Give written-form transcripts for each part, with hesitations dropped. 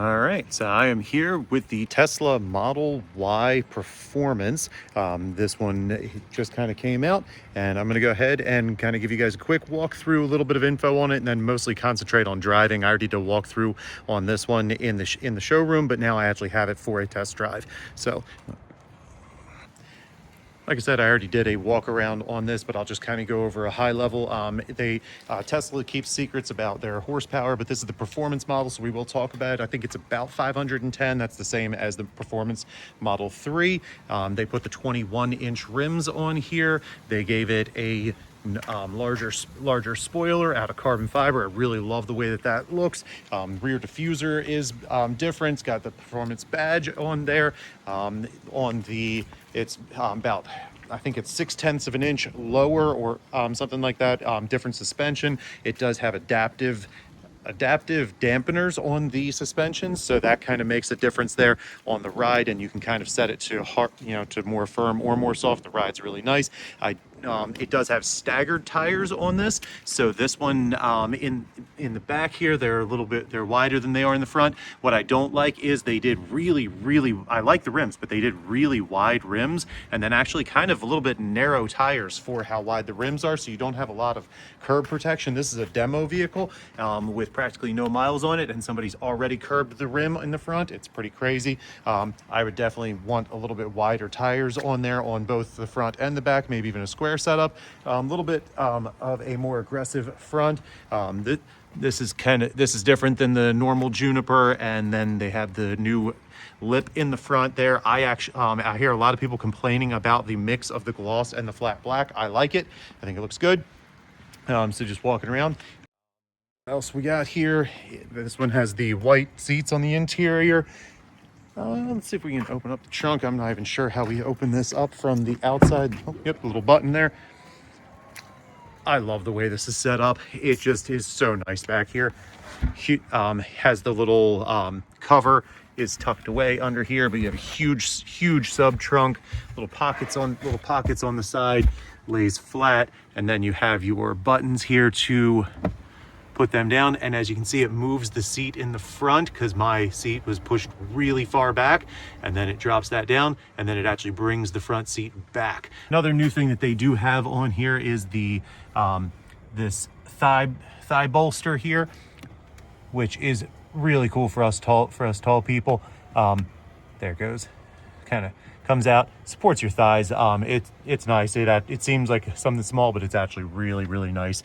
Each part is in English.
All right, so I am here with the Tesla Model Y Performance. This one just kind of came out, and I'm going to go ahead and kind of give you guys a quick walkthrough, a little bit of info on it, and then mostly concentrate on driving. I already did a walkthrough on this one in the showroom, but now I actually have it for a test drive. So, like I said, I already did a walk around on this, but I'll just kind of go over a high level. Tesla keeps secrets about their horsepower, but this is the performance model, so we will talk about it. I think it's about 510. That's the same as the performance Model 3. They put the 21-inch rims on here. They gave it a larger spoiler out of carbon fiber. I really love the way that looks. Rear diffuser is different. It's got the performance badge on there. It's about, I think it's 0.6 of an inch lower or something like that. Different suspension. It does have adaptive dampeners on the suspension, so that kind of makes a difference there on the ride, and you can kind of set it to hard, to more firm or more soft. The ride's really nice. It does have staggered tires on this, so this one in the back here, they're wider than they are in the front. What I don't like is they did I like the rims, but they did really wide rims, and then actually kind of a little bit narrow tires for how wide the rims are, so you don't have a lot of curb protection. This is a demo vehicle with practically no miles on it, and somebody's already curbed the rim in the front. It's pretty crazy. I would definitely want a little bit wider tires on there on both the front and the back, maybe even a square setup. A little bit of a more aggressive front. This is different than the normal Juniper, and then they have the new lip in the front there. I hear a lot of people complaining about the mix of the gloss and the flat black. I like it. I think it looks good. So just walking around. What else we got here? This one has the white seats on the interior. Let's see if we can open up the trunk. I'm not even sure how we open this up from the outside. Oh, yep, the little button there. I love the way this is set up. It just is so nice back here. Has the little cover is tucked away under here, but you have a huge sub trunk. Little pockets on the side. Lays flat, and then you have your buttons here to put them down, and as you can see, it moves the seat in the front because my seat was pushed really far back, and then it drops that down, and then it actually brings the front seat back. Another new thing that they do have on here is the this thigh bolster here, which is really cool for us tall people. There it goes. Kind of comes out, supports your thighs. It's nice. It seems like something small, but it's actually really nice.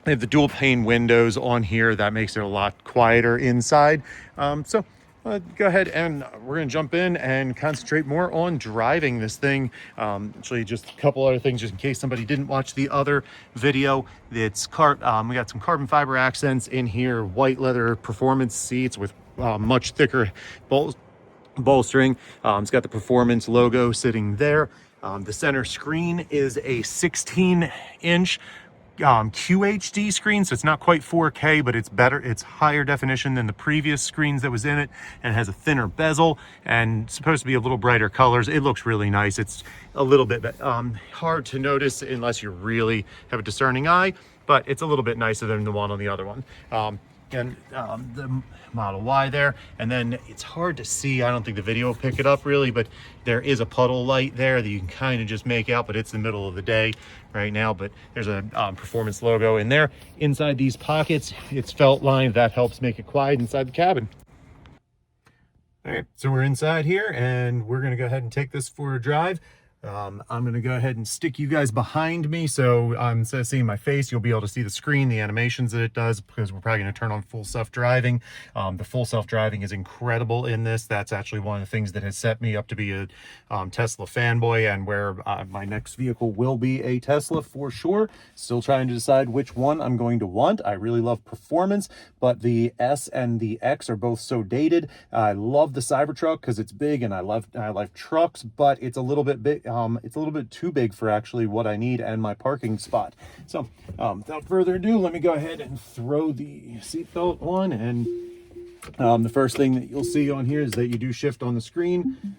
They have the dual pane windows on here. That makes it a lot quieter inside. So go ahead, and we're going to jump in and concentrate more on driving this thing. Actually, just a couple other things, just in case somebody didn't watch the other video. We got some carbon fiber accents in here, white leather performance seats with much thicker bolstering. It's got the performance logo sitting there. The center screen is a 16-inch QHD screen, so it's not quite 4K, but it's better. It's higher definition than the previous screens that was in it, and it has a thinner bezel and supposed to be a little brighter colors. It looks really nice. It's a little bit hard to notice unless you really have a discerning eye, but it's a little bit nicer than the one on the other one. The Model Y there, and then it's hard to see. I don't think the video will pick it up really, but there is a puddle light there that you can kind of just make out, but it's the middle of the day right now. But there's a performance logo in there. Inside these pockets, it's felt lined. That helps make it quiet inside the cabin. All right, so we're inside here, and we're gonna go ahead and take this for a drive. I'm going to go ahead and stick you guys behind me, so instead of seeing my face, you'll be able to see the screen, the animations that it does, because we're probably going to turn on full self-driving. The full self-driving is incredible in this. That's actually one of the things that has set me up to be a Tesla fanboy, and where my next vehicle will be a Tesla for sure. Still trying to decide which one I'm going to want. I really love performance, but the S and the X are both so dated. I love the Cybertruck because it's big, and I love trucks, but it's a little bit big. It's a little bit too big for actually what I need and my parking spot. So without further ado, let me go ahead and throw the seatbelt on. And the first thing that you'll see on here is that you do shift on the screen.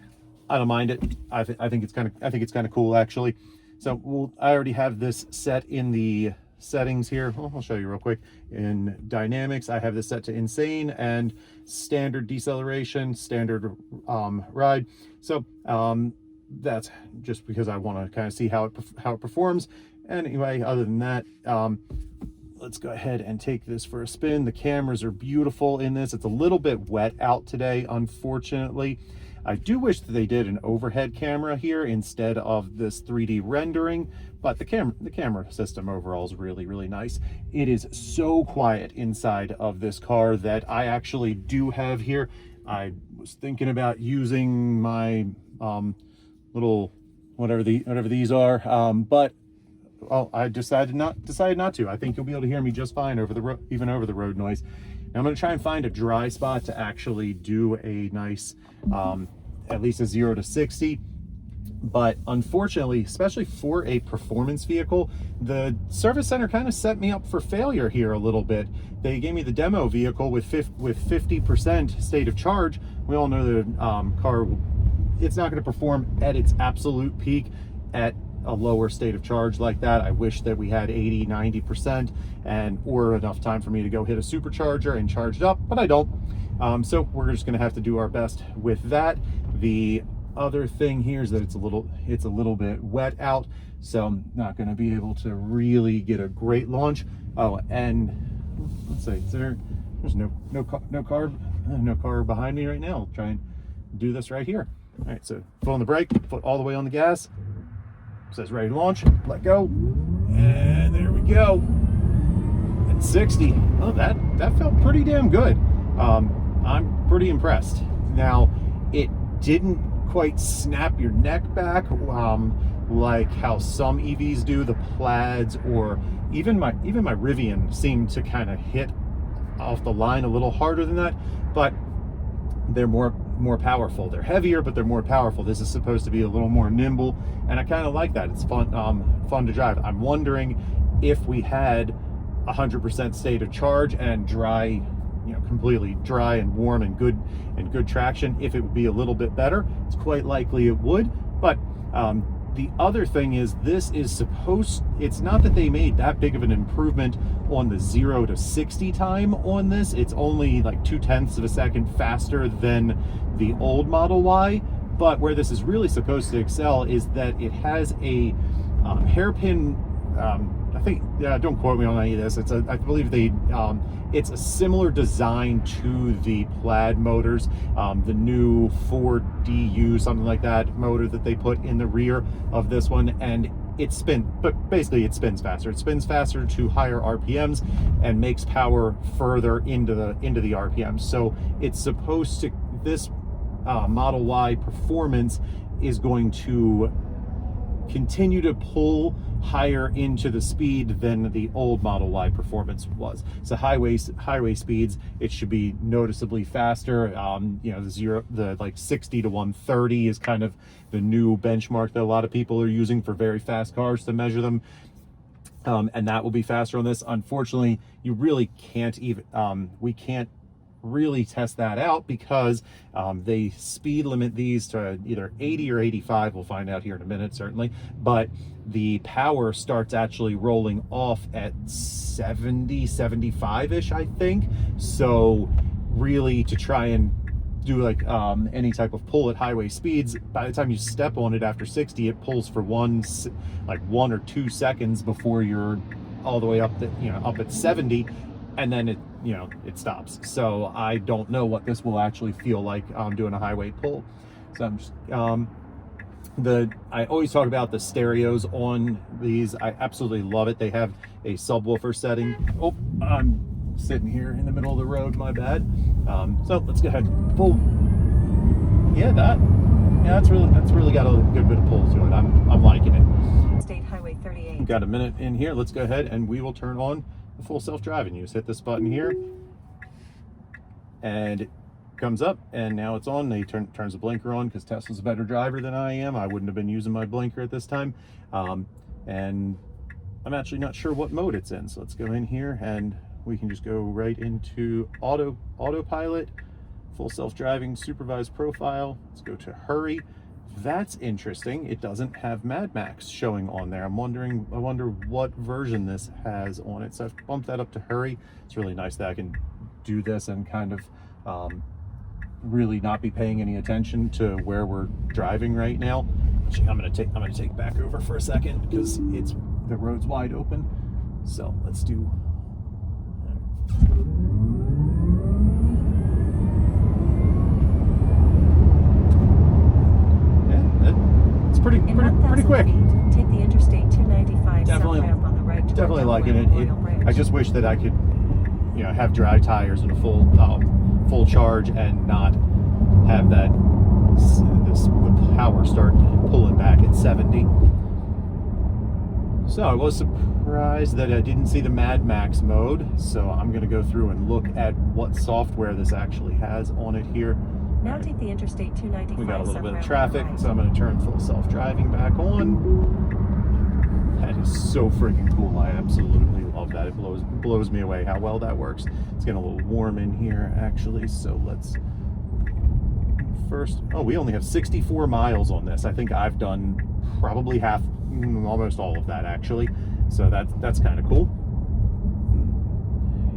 I don't mind it. I think it's kind of cool actually. So I already have this set in the settings here. I'll show you real quick. In dynamics, I have this set to insane, and standard deceleration, standard ride. So that's just because I want to kind of see how it performs. Anyway, other than that, let's go ahead and take this for a spin. The cameras are beautiful in this. It's a little bit wet out today, unfortunately. I do wish that they did an overhead camera here instead of this 3D rendering, but the camera system overall is really, really nice. It is so quiet inside of this car that I actually do have here. I was thinking about using my little whatever these are, but well, I decided not to. I think you'll be able to hear me just fine over the even over the road noise. Now I'm going to try and find a dry spot to actually do a nice at least a 0 to 60. But unfortunately, especially for a performance vehicle, the service center kind of set me up for failure here a little bit. They gave me the demo vehicle with 50% state of charge. We all know that car, it's not going to perform at its absolute peak at a lower state of charge like that. I wish that we had 80-90% or enough time for me to go hit a supercharger and charge it up, but I don't. So we're just going to have to do our best with that. The other thing here is that it's a little bit wet out, so I'm not going to be able to really get a great launch. Oh, and let's see, there's no car behind me right now. I'll try and do this right here. All right, so foot on the brake, foot all the way on the gas. Says ready to launch, let go, and there we go. At 60. Oh, that felt pretty damn good. I'm pretty impressed. Now, it didn't quite snap your neck back like how some EVs do, the Plaids, or even my Rivian seemed to kind of hit off the line a little harder than that, but they're more powerful. They're heavier, but they're more powerful. This is supposed to be a little more nimble, and I kind of like that. It's fun to drive. I'm wondering if we had 100% state of charge and dry, completely dry and warm and good traction, if it would be a little bit better. It's quite likely it would, but the other thing is, it's not that they made that big of an improvement on the 0 to 60 time on this. It's only like 0.2 of a second faster than the old Model Y, but where this is really supposed to excel is that it has a hairpin, I think, don't quote me on any of this. I believe it's a similar design to the Plaid motors, the new 4DU, something like that, motor that they put in the rear of this one, and it spins faster. It spins faster to higher RPMs and makes power further into the RPMs. So it's supposed to, this Model Y performance is going to continue to pull higher into the speed than the old Model Y performance was. So highway speeds, it should be noticeably faster. The like 60 to 130 is kind of the new benchmark that a lot of people are using for very fast cars to measure them. And that will be faster on this. Unfortunately, you really can't we can't really test that out because they speed limit these to either 80 or 85. We'll find out here in a minute, certainly, but the power starts actually rolling off at 70, 75-ish, I think. So really, to try and do like any type of pull at highway speeds, by the time you step on it after 60, it pulls for 1 or 2 seconds before you're all the way up at 70, and then it stops. So I don't know what this will actually feel like doing a highway pull. So I'm just I always talk about the stereos on these. I absolutely love it. They have a subwoofer setting. Oh, I'm sitting here in the middle of the road, my bad. So let's go ahead and pull. That's really got a good bit of pull to it. I'm liking it. State Highway 38. We've got a minute in here. Let's go ahead and we will turn on the full self-driving. You just hit this button here and it comes up, and now it's on. They turns the blinker on because Tesla's a better driver than I am. I wouldn't have been using my blinker at this time. And I'm actually not sure what mode it's in. So let's go in here and we can just go right into autopilot, full self-driving, supervised profile. Let's go to hurry. That's interesting. It doesn't have Mad Max showing on there. I wonder what version this has on it. So I've bumped that up to hurry. It's really nice that I can do this and kind of really not be paying any attention to where we're driving right now. Actually, I'm gonna take back over for a second because the road's wide open. So let's do. Yeah, it's pretty quick. Take the Interstate 295 Definitely, south ramp on the right. Definitely liking it. I just wish that I could, have dry tires and a full charge and not have the power start pulling back at 70. So I was surprised that I didn't see the Mad Max mode. So I'm going to go through and look at what software this actually has on it here. Now take the Interstate 295. We got a little bit of traffic, so I'm going to turn full self-driving back on. That is so freaking cool. I absolutely love that. It blows me away how well that works. It's getting a little warm in here, actually. So let's first. Oh, we only have 64 miles on this. I think I've done probably half, almost all of that actually. So that's kind of cool.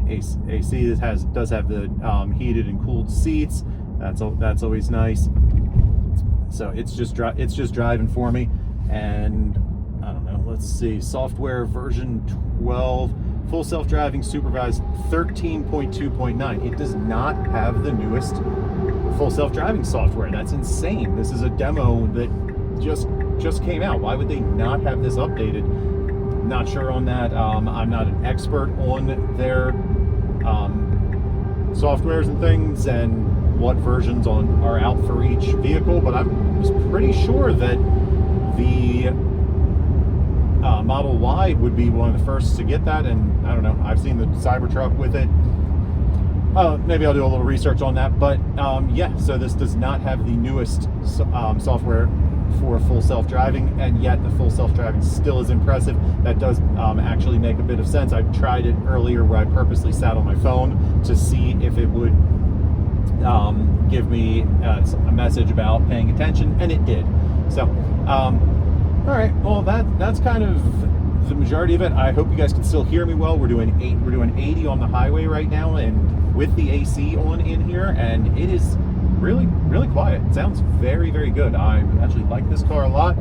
AC does have the heated and cooled seats. That's always nice. So it's just driving for me, and I don't know. Let's see. Software version 12, full self-driving supervised 13.2.9. It does not have the newest full self-driving software. That's insane. This is a demo that just came out. Why would they not have this updated? Not sure on that. I'm not an expert on their softwares and things and what versions are out for each vehicle, but I'm just pretty sure that the Model Y would be one of the first to get that, and I don't know, I've seen the Cybertruck with it. Maybe I'll do a little research on that, but yeah, so this does not have the newest software for full self-driving, and yet the full self-driving still is impressive. That does actually make a bit of sense. I tried it earlier where I purposely sat on my phone to see if it would give me a message about paying attention, and it did. So all right, well that's kind of the majority of it. I hope you guys can still hear me well. We're doing 80 on the highway right now, and with the AC on in here, and it is really quiet. It sounds very good. I actually like this car a lot.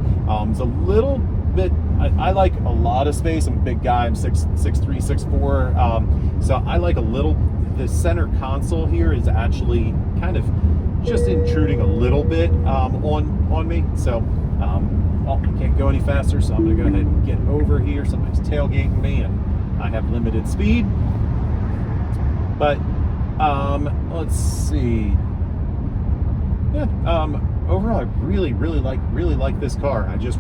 It's a little bit, I like a lot of space. I'm a big guy. I'm 6'3", 6'4", so I like a little. The center console here is actually kind of just intruding a little bit on me. So well, I can't go any faster, so I'm gonna go ahead and get over here. Somebody's tailgating me, and I have limited speed. But let's see. Yeah, overall, I really like this car. I just